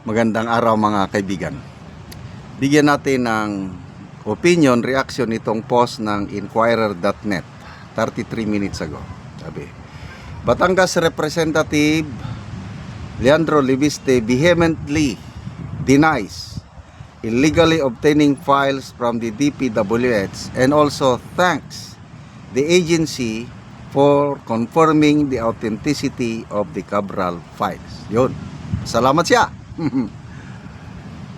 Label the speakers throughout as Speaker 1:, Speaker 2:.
Speaker 1: Magandang araw mga kaibigan. Bigyan natin ng opinion, reaction itong post ng Inquirer.net 33 minutes ago. Sabi, Batangas Representative Leandro Libiste vehemently denies illegally obtaining files from the DPWH and also thanks the agency for confirming the authenticity of the Cabral files. Yun. Salamat siya.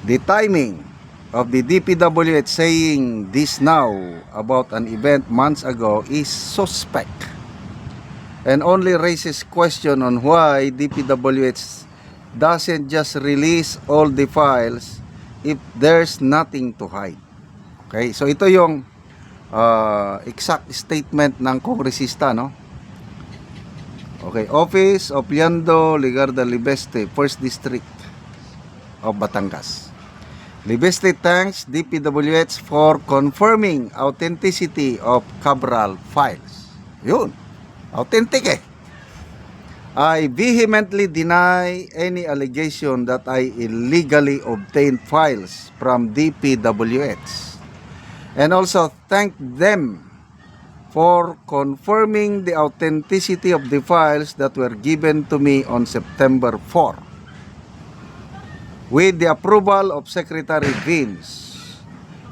Speaker 1: The timing of the DPWH saying this now about an event months ago is suspect and only raises question on why DPWH doesn't just release all the files if there's nothing to hide. Okay, so ito yung exact statement ng kongresista, no? Okay, Office of Leandro Ligarda Libeste, 1st District of Batangas. Libeste thanks DPWH for confirming authenticity of Cabral files. Yun, authentic eh. I vehemently deny any allegation that I illegally obtained files from DPWH and also thank them for confirming the authenticity of the files that were given to me on September 4. With the approval of Secretary Vince,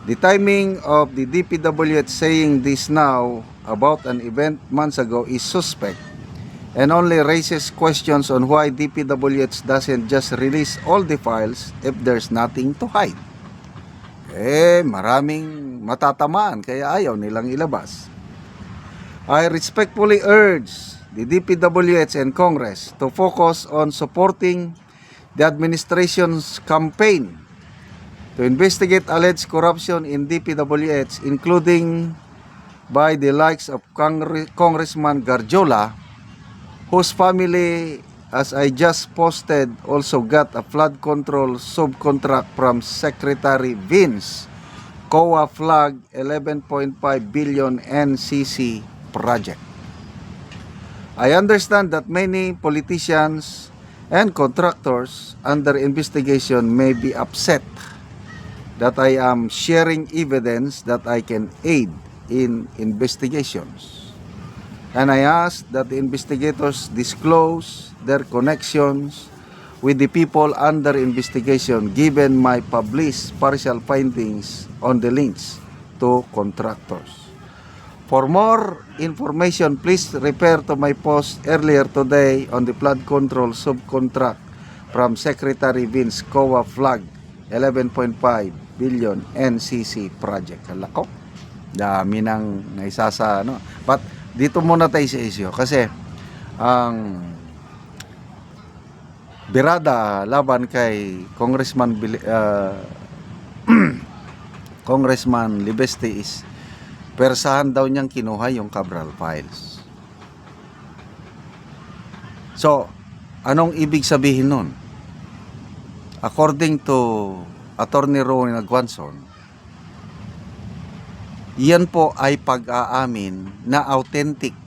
Speaker 1: the timing of the DPWH saying this now about an event months ago is suspect and only raises questions on why DPWH doesn't just release all the files if there's nothing to hide. Maraming matatamaan kaya ayaw nilang ilabas. I respectfully urge the DPWH and Congress to focus on supporting the administration's campaign to investigate alleged corruption in DPWH, including by the likes of Congressman Garjola, whose family, as I just posted, also got a flood control subcontract from Secretary Vince, COA flag 11.5 billion NCC project. I understand that many politicians and contractors under investigation may be upset that I am sharing evidence that I can aid in investigations. And I ask that the investigators disclose their connections with the people under investigation given my published partial findings on the links to contractors. For more information, please refer to my post earlier today on the flood control subcontract from Secretary Vince, COA flag 11.5 billion NCC project. Kalako, dami nang naisasa, no? But dito muna tayo sa issue kasi ang birada laban kay Congressman Libeste is persahan daw niyang kinuha yung Cabral files. So, anong ibig sabihin nun? According to Attorney Ronnie Aguanson, yan po ay pag-aamin na authentic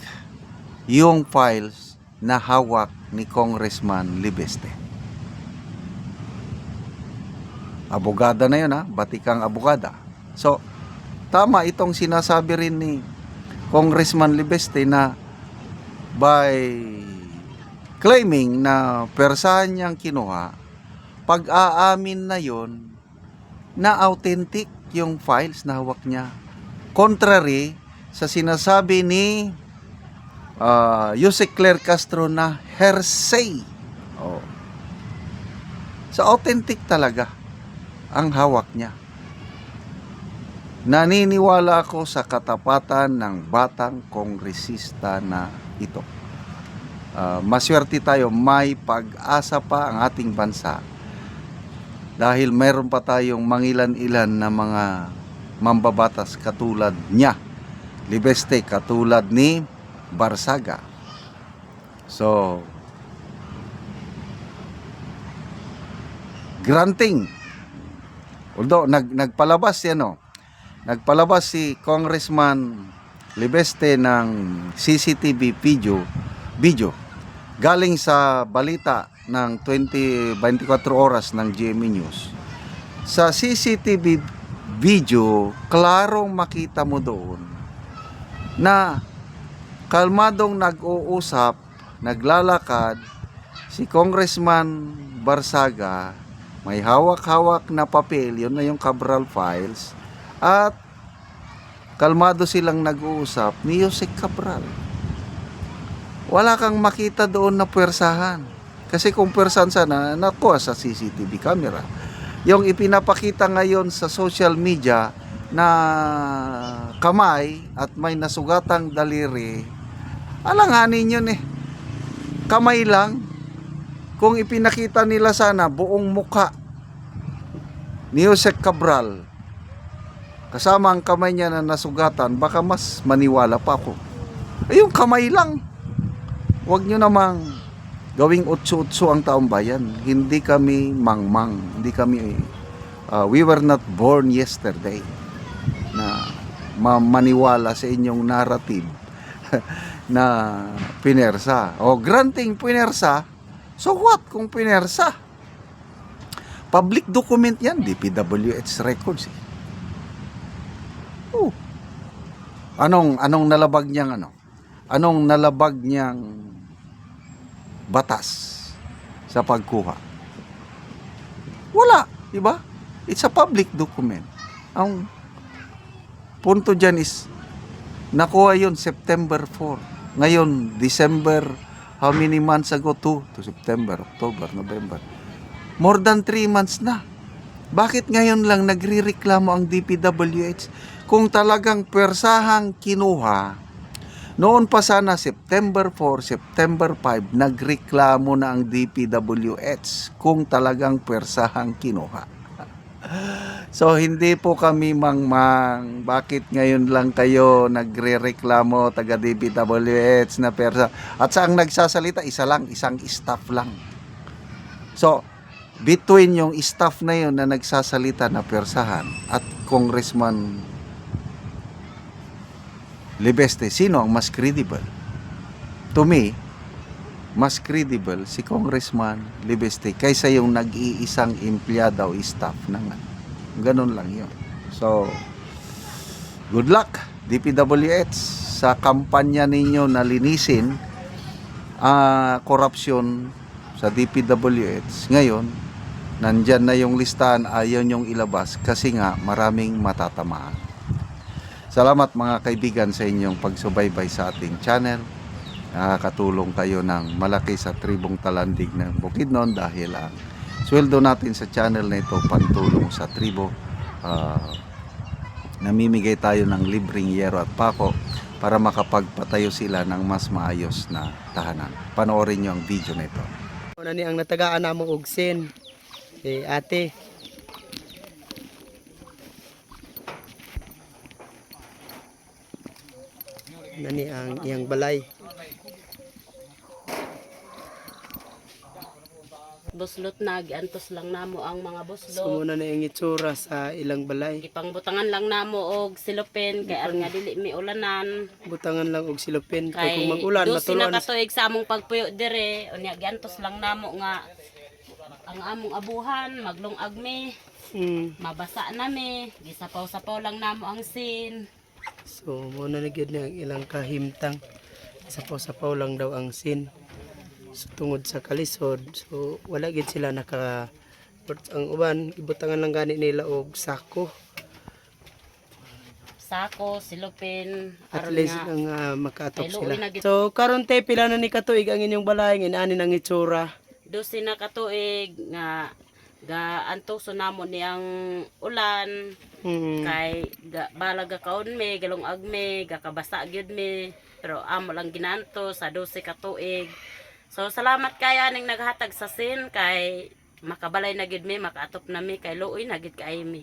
Speaker 1: yung files na hawak ni Congressman Libeste. Abogada na yun, ha? Batikang abogada. So, tama itong sinasabi rin ni Congressman Libeste na by claiming na persahan niyang kinuha, pag-aamin na yon na authentic yung files na hawak niya. Contrary sa sinasabi ni Jose Claire Castro na hearsay. So authentic talaga ang hawak niya. Naniniwala ako sa katapatan ng batang kongresista na ito. Maswerte tayo, may pag-asa pa ang ating bansa dahil mayroon pa tayong mangilan-ilan na mga mambabatas katulad niya, Libeste, katulad ni Barsaga. So, granting, although nagpalabas yan, no? Nagpalabas si Congressman Libeste ng CCTV video galing sa balita ng 24 oras ng GMA News, sa CCTV video, klarong makita mo doon na kalmadong nag-uusap, naglalakad si Congressman Barsaga, may hawak-hawak na papel, yun na yung Cabral Files, at kalmado silang nag-uusap ni Jose Cabral. Wala kang makita doon na puwersahan. Kasi kung puwersahan sana, nakuha sa CCTV camera. Yung ipinapakita ngayon sa social media na kamay at may nasugatang daliri, alanganin yun eh. Kamay lang. Kung ipinakita nila sana buong muka ni Jose Cabral, kasama ang kamay niya na nasugatan, baka mas maniwala pa ako. Ay, yung kamay lang. Huwag nyo namang gawing utso-utso ang taong bayan. Hindi kami mangmang. Hindi kami, we were not born yesterday na maniwala sa inyong narrative na pinersa. O granting pinersa, so what kung pinersa? Public document yan, DPWH records. Oh. Anong nalabag niyang ano? Anong nalabag niyang batas sa pagkuha? Wala, di ba? It's a public document. Ang punto dyan is, nakuha yun September 4. Ngayon, December, how many months ago? 2 to September, October, November. More than 3 months na. Bakit ngayon lang nagrireklamo ang DPWH? Kung talagang pwersahang kinuha, noon pa sana September 4, September 5, nagreklamo na ang DPWH kung talagang pwersahang kinuha. So hindi po kami mangmang. Bakit ngayon lang kayo nagrereklamo taga DPWH na pwersa? At saang nagsasalita, isang staff lang. So between yung staff na yun na nagsasalita na pwersahan at Congressman Libeste, sino ang mas credible? To me, mas credible si Congressman Libeste kaysa yung nag-iisang empleyado o staff ng ganun lang yun. So, good luck DPWH sa kampanya ninyo na linisin korupsyon sa DPWH. Ngayon, nandyan na yung listahan, ayaw nyong ilabas kasi nga maraming matatamaan. Salamat mga kaibigan sa inyong pagsubaybay sa ating channel. Nakakatulong kayo ng malaki sa tribong Talandig ng Bukidnon dahil ang sweldo natin sa channel na ito pantulong sa tribo. Namimigay tayo ng libreng yero at pako para makapagpatayo sila ng mas maayos na tahanan. Panoorin nyo ang video na ito.
Speaker 2: Una ni ang natagaan na mo ugsin. Ate. Nani ang iyang balay.
Speaker 3: Buslot na, giantos lang namo ang mga buslot.
Speaker 2: So muna na yung itsura sa ilang balay.
Speaker 3: Gipangbutangan lang namo og silopin kay aron nga dili mi ulanan.
Speaker 2: Butangan lang og silupin. Kay
Speaker 3: Kay
Speaker 2: kung mag-ulan,
Speaker 3: dos
Speaker 2: matuluan.
Speaker 3: na katuig sa among pagpuyo dire, unya giantos lang namo nga ang among abuhan maglungag mi, mabasa na mi, gisapaw-sapaw lang namo ang sin.
Speaker 2: So muna na gyud ang ilang kahimtang. Sapaw-sapaw lang daw ang sin. So, tungod sa kalisod, so wala gid sila naka ang uban ibutangan lang gani nila og sako.
Speaker 3: Sako, silopin,
Speaker 2: At
Speaker 3: aron
Speaker 2: least
Speaker 3: nga
Speaker 2: ang makaatop
Speaker 3: kay
Speaker 2: sila.
Speaker 3: luoy na gid.
Speaker 2: So karon te pila na ni katuig ang inyong balay ngin ng itsura.
Speaker 3: Dos na katuig nga gaantos namo niyang ulan. Kay balaga kaon mi, galungag mi, gakabasa gyud mi, pero amo lang ginanto sa 12 ka tuig. So salamat kaya ning naghatag sa sin kay makabalay na gyud mi, makaatop na mi kay luoy na gyud kay mi.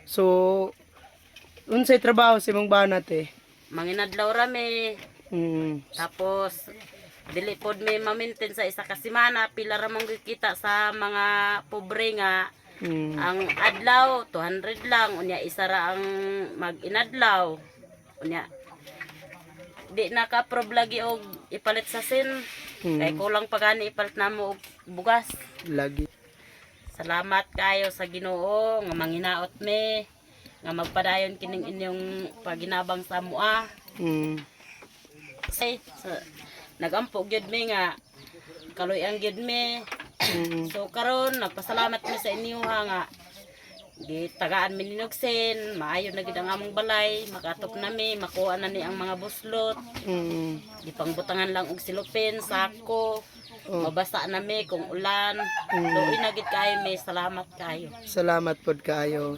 Speaker 2: So unsay trabaho sa imong banat eh?
Speaker 3: Manginadlaw ra mi, tapos dili pod mi ma-maintain sa isa ka semana, pila ra man gyud kita sa mga pobre nga. Ang adlaw 200 lang, unya isa ra ang mag-inadlaw. Unya di naka-approve lagi og ipalit sa sin. Kay kulang pa gani ipalit namo og bugas.
Speaker 2: Lagi.
Speaker 3: Salamat kayo sa Ginoo nga manginaot me nga magpadayon kining inyong paginabang sa mua. Say, nagampo gyud mi nga kaloy-an gyud mi. So karon nagpasalamat mi sa inyo ha nga gitagaan mi ninugsen, maayo na gid ang among balay, makatop na mi, makuha na ni ang mga buslot. Gipangbutangan lang og silupin, sako. Mabasa na mi kung ulan. Luoy na gid kayo mi, salamat kayo.
Speaker 2: Salamat pod kaayo.